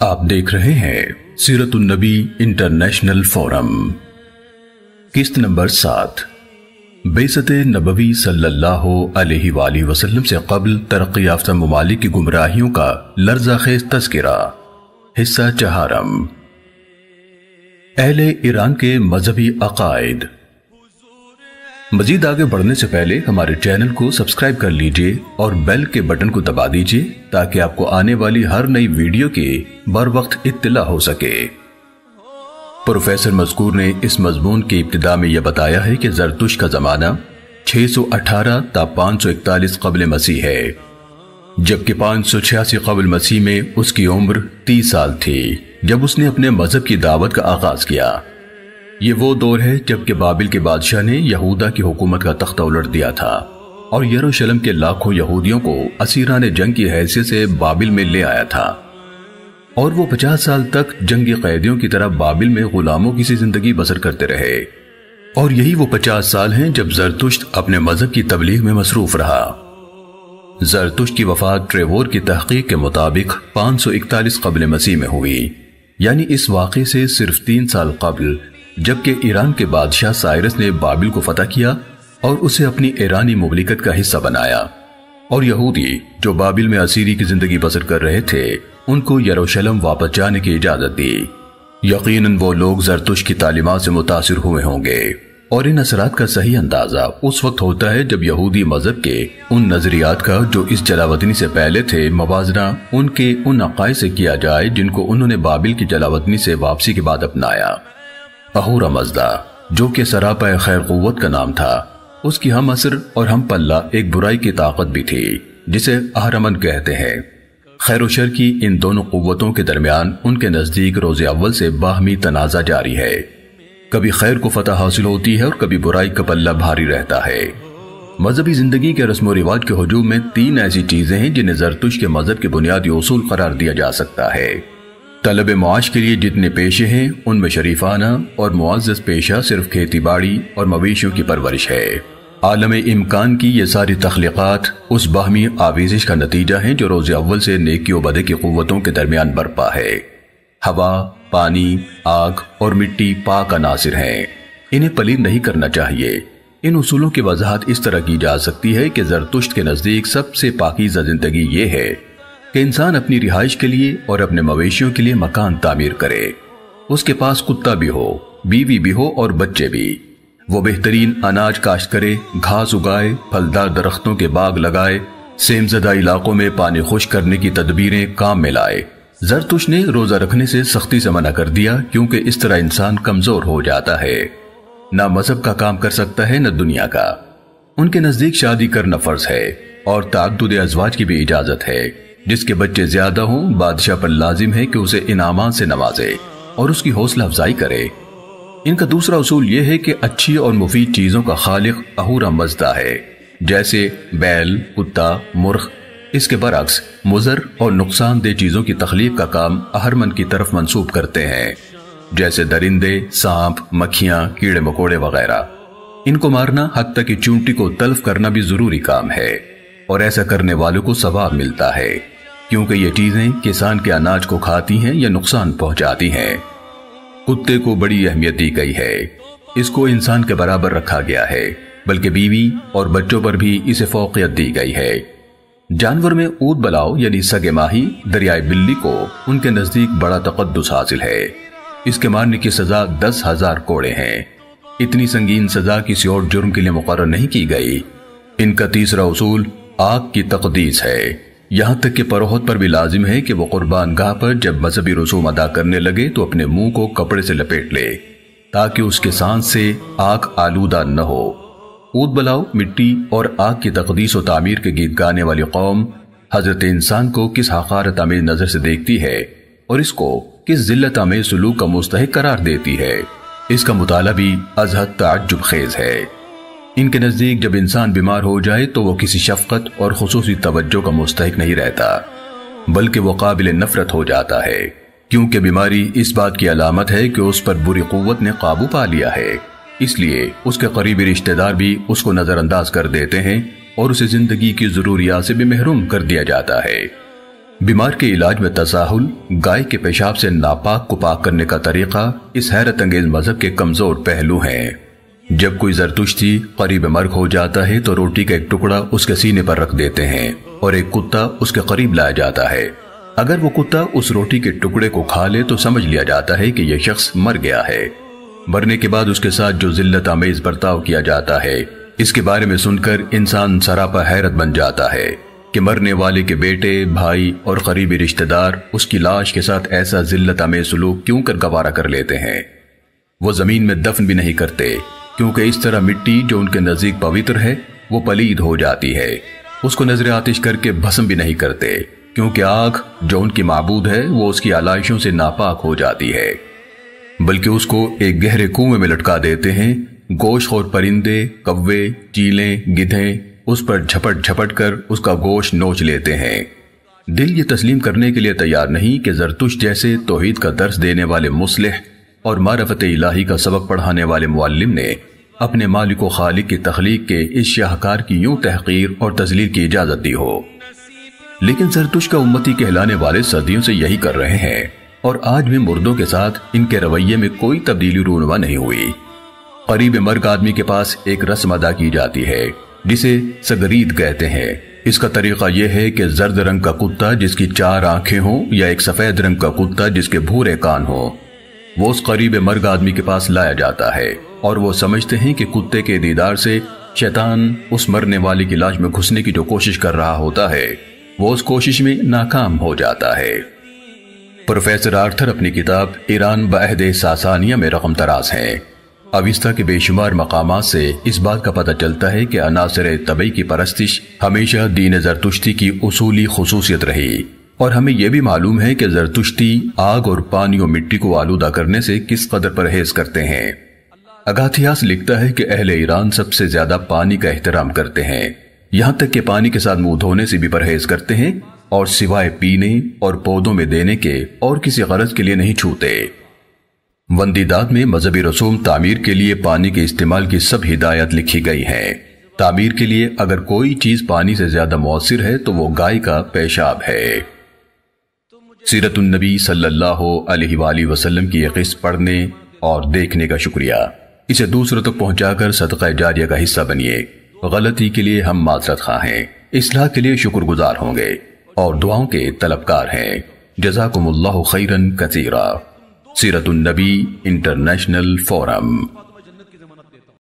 آپ دیکھ رہے ہیں سیرت النبی انٹرنیشنل فورم۔ قسط نمبر 7 بعثت نبوی صلی اللہ علیہ وآلہ وسلم سے قبل ترقی یافتہ ممالک کی گمراہیوں کا لرزہ خیز تذکرہ، حصہ 4۔ اہل ایران کے مذہبی عقائد۔ مزید آگے بڑھنے سے پہلے ہمارے چینل کو سبسکرائب کر لیجئے اور بیل کے بٹن کو دبا دیجئے تاکہ آپ کو آنے والی ہر نئی ویڈیو کی بر وقت اطلاع ہو سکے۔ پروفیسر مذکور نے اس مضمون کی ابتدا میں یہ بتایا ہے کہ زرتشت کا زمانہ 618 تا 541 قبل مسیح ہے، جبکہ 586 قبل مسیح میں اس کی عمر 30 سال تھی جب اس نے اپنے مذہب کی دعوت کا آغاز کیا۔ یہ وہ دور ہے جبکہ بابل کے بادشاہ نے یہودا کی حکومت کا تختہ الٹ دیا تھا اور یروشلم کے لاکھوں یہودیوں کو اسیران جنگ کی حیثیت سے بابل میں لے آیا تھا، اور وہ 50 سال تک جنگی قیدیوں کی طرح بابل میں غلاموں کی سی زندگی بسر کرتے رہے، اور یہی وہ 50 سال ہیں جب زرتشت اپنے مذہب کی تبلیغ میں مصروف رہا۔ زرتشت کی وفات ٹریور کی تحقیق کے مطابق 541 قبل مسیح میں ہوئی، یعنی اس واقعے سے صرف 3 سال قبل، جبکہ ایران کے بادشاہ سائرس نے بابل کو فتح کیا اور اسے اپنی ایرانی مملکت کا حصہ بنایا، اور یہودی جو بابل میں اسیری کی زندگی بسر کر رہے تھے ان کو یروشلم واپس جانے کی اجازت دی۔ یقیناً وہ لوگ زرتشت کی تعلیمات سے متاثر ہوئے ہوں گے، اور ان اثرات کا صحیح اندازہ اس وقت ہوتا ہے جب یہودی مذہب کے ان نظریات کا جو اس جلاوطنی سے پہلے تھے موازنہ ان کے ان عقائد سے کیا جائے جن کو انہوں نے بابل کی جلاوطنی سے واپسی کے بعد اپنایا۔ اہورا مزدا، جو کہ سراپا خیر قوت کا نام تھا، اس کی ہم عصر اور ہم پلہ ایک برائی کی طاقت بھی تھی جسے اہرمن کہتے ہیں۔ خیر و شر کی ان دونوں قوتوں کے درمیان ان کے نزدیک روز اول سے باہمی تنازع جاری ہے، کبھی خیر کو فتح حاصل ہوتی ہے اور کبھی برائی کا پلہ بھاری رہتا ہے۔ مذہبی زندگی کے رسم و رواج کے ہجوم میں 3 ایسی چیزیں ہیں جنہیں زرتشت کے مذہب کے بنیادی اصول قرار دیا جا سکتا ہے۔ طلب معاش کے لیے جتنے پیشے ہیں ان میں شریفانہ اور معزز پیشہ صرف کھیتی باڑی اور مویشیوں کی پرورش ہے۔ عالم امکان کی یہ ساری تخلیقات اس باہمی آویزش کا نتیجہ ہیں جو روز اول سے نیکی و بدی کی قوتوں کے درمیان برپا ہے۔ ہوا، پانی، آگ اور مٹی پاک عناصر ہیں، انہیں پلید نہیں کرنا چاہیے۔ ان اصولوں کی وضاحت اس طرح کی جا سکتی ہے کہ زرتشت کے نزدیک سب سے پاکیزہ زندگی یہ ہے کہ انسان اپنی رہائش کے لیے اور اپنے مویشیوں کے لیے مکان تعمیر کرے، اس کے پاس کتا بھی ہو، بیوی بھی ہو اور بچے بھی، وہ بہترین اناج کاشت کرے، گھاس اگائے، پھلدار درختوں کے باغ لگائے، سیم زدہ علاقوں میں پانی خشک کرنے کی تدبیریں کام میں لائے۔ زرتشت نے روزہ رکھنے سے سختی سے منع کر دیا کیونکہ اس طرح انسان کمزور ہو جاتا ہے، نہ مذہب کا کام کر سکتا ہے نہ دنیا کا۔ ان کے نزدیک شادی کرنا فرض ہے اور تعدد ازواج کی بھی اجازت ہے۔ جس کے بچے زیادہ ہوں بادشاہ پر لازم ہے کہ اسے انعامات سے نوازے اور اس کی حوصلہ افزائی کرے۔ ان کا دوسرا اصول یہ ہے کہ اچھی اور مفید چیزوں کا خالق اہورا مزدا ہے، جیسے بیل، کتا، مرغ۔ اس کے برعکس مضر اور نقصان دہ چیزوں کی تخلیق کا کام اہرمن کی طرف منسوب کرتے ہیں، جیسے درندے، سانپ، مکھیاں، کیڑے مکوڑے وغیرہ۔ ان کو مارنا حتیٰ کہ چونٹی کو تلف کرنا بھی ضروری کام ہے، اور ایسا کرنے والوں کو ثواب ملتا ہے کیونکہ یہ چیزیں کسان کے اناج کو کھاتی ہیں یا نقصان پہنچاتی ہیں۔ کتے کو بڑی اہمیت دی گئی ہے، اس کو انسان کے برابر رکھا گیا ہے، بلکہ بیوی اور بچوں پر بھی اسے فوقیت دی گئی ہے۔ جانور میں اود بلاؤ یعنی سگے ماہی، دریائے بلی کو ان کے نزدیک بڑا تقدس حاصل ہے، اس کے مارنے کی سزا 10,000 کوڑے ہیں۔ اتنی سنگین سزا کسی اور جرم کے لیے مقرر نہیں کی گئی۔ ان کا تیسرا اصول آگ کی تقدیس ہے، یہاں تک کہ پروہت پر بھی لازم ہے کہ وہ قربان گاہ پر جب مذہبی رسوم ادا کرنے لگے تو اپنے منہ کو کپڑے سے لپیٹ لے تاکہ اس کے سانس سے آگ آلودہ نہ ہو۔ اود بلاؤ، مٹی اور آگ کی تقدیس و تعمیر کے گیت گانے والی قوم حضرت انسان کو کس حقارت آمیز نظر سے دیکھتی ہے اور اس کو کس ذلت آمیز سلوک کا مستحق قرار دیتی ہے، اس کا مطالعہ بھی از حد تعجب خیز ہے۔ ان کے نزدیک جب انسان بیمار ہو جائے تو وہ کسی شفقت اور خصوصی توجہ کا مستحق نہیں رہتا، بلکہ وہ قابل نفرت ہو جاتا ہے، کیونکہ بیماری اس بات کی علامت ہے کہ اس پر بری قوت نے قابو پا لیا ہے۔ اس لیے اس کے قریبی رشتہ دار بھی اس کو نظر انداز کر دیتے ہیں اور اسے زندگی کی ضروریات سے بھی محروم کر دیا جاتا ہے۔ بیمار کے علاج میں تساہل، گائے کے پیشاب سے ناپاک کو پاک کرنے کا طریقہ اس حیرت انگیز مذہب کے کمزور پہلو ہیں۔ جب کوئی زرتشتی قریب مرگ ہو جاتا ہے تو روٹی کا ایک ٹکڑا اس کے سینے پر رکھ دیتے ہیں اور ایک کتا اس کے قریب لایا جاتا ہے۔ اگر وہ کتا اس روٹی کے ٹکڑے کو کھا لے تو سمجھ لیا جاتا ہے کہ یہ شخص مر گیا ہے۔ مرنے کے بعد اس کے ساتھ جو ذلت آمیز برتاؤ کیا جاتا ہے، اس کے بارے میں سن کر انسان سراپا حیرت بن جاتا ہے کہ مرنے والے کے بیٹے، بھائی اور قریبی رشتہ دار اس کی لاش کے ساتھ ایسا ذلت آمیز سلوک کیوں کر گوارا کر لیتے ہیں۔ وہ زمین میں دفن بھی نہیں کرتے، کیونکہ اس طرح مٹی جو ان کے نزدیک پوتر ہے وہ پلید ہو جاتی ہے۔ اس کو نظر آتش کر کے بھسم بھی نہیں کرتے، کیونکہ آگ جو ان کی معبود ہے وہ اس کی علائشوں سے ناپاک ہو جاتی ہے، بلکہ اس کو ایک گہرے کنویں میں لٹکا دیتے ہیں۔ گوشت خور پرندے، کوے، چیلیں، گدھیں اس پر جھپٹ جھپٹ کر اس کا گوشت نوچ لیتے ہیں۔ دل یہ تسلیم کرنے کے لیے تیار نہیں کہ زرتشت جیسے توحید کا درس دینے والے مصلح اور معرفت الہی کا سبق پڑھانے والے معلم نے اپنے مالک و خالق کی تخلیق کے اس شاہکار کی یوں تحقیر اور تذلیل کی اجازت دی ہو۔ لیکن زرتشت کا امتی کہلانے والے صدیوں سے یہی کر رہے ہیں، اور آج بھی مردوں کے ساتھ ان کے رویے میں کوئی تبدیلی رونما نہیں ہوئی۔ قریب مرگ آدمی کے پاس ایک رسم ادا کی جاتی ہے جسے سگرید کہتے ہیں۔ اس کا طریقہ یہ ہے کہ زرد رنگ کا کتا جس کی 4 آنکھیں ہوں یا ایک سفید رنگ کا کتا جس کے بھورے کان ہوں، وہ اس قریب مرگ آدمی کے پاس لایا جاتا ہے، اور وہ سمجھتے ہیں کہ کتے کے دیدار سے شیطان اس مرنے والے کی لاش میں گھسنے کی جو کوشش کر رہا ہوتا ہے وہ اس کوشش میں ناکام ہو جاتا ہے۔ پروفیسر آرتھر اپنی کتاب ایران بعہد ساسانیہ میں رقم تراز ہیں۔ اوستا کے بے شمار مقامات سے اس بات کا پتہ چلتا ہے کہ عناصر طبعی کی پرستش ہمیشہ دین زرتشتی کی اصولی خصوصیت رہی، اور ہمیں یہ بھی معلوم ہے کہ زرتشتی آگ اور پانی و مٹی کو آلودہ کرنے سے کس قدر پرہیز کرتے ہیں۔ اگاتھیاس لکھتا ہے کہ اہل ایران سب سے زیادہ پانی کا احترام کرتے ہیں، یہاں تک کہ پانی کے ساتھ منہ دھونے سے بھی پرہیز کرتے ہیں، اور سوائے پینے اور پودوں میں دینے کے اور کسی غرض کے لیے نہیں چھوتے۔ وندیدات میں مذہبی رسوم تعمیر کے لیے پانی کے استعمال کی سب ہدایت لکھی گئی ہیں۔ تعمیر کے لیے اگر کوئی چیز پانی سے زیادہ مؤثر ہے تو وہ گائے کا پیشاب ہے۔ سیرت النبی صلی اللہ علیہ وآلہ وسلم کی یہ قسط پڑھنے اور دیکھنے کا شکریہ، اسے دوسروں تک پہنچا کر صدقہ جاریہ کا حصہ بنیے۔ غلطی کے لیے ہم معذرت خواہ ہیں، اصلاح کے لیے شکر گزار ہوں گے اور دعاؤں کے طلبکار ہیں۔ جزاکم اللہ خیرا کثیرا۔ سیرت النبی انٹرنیشنل فورم۔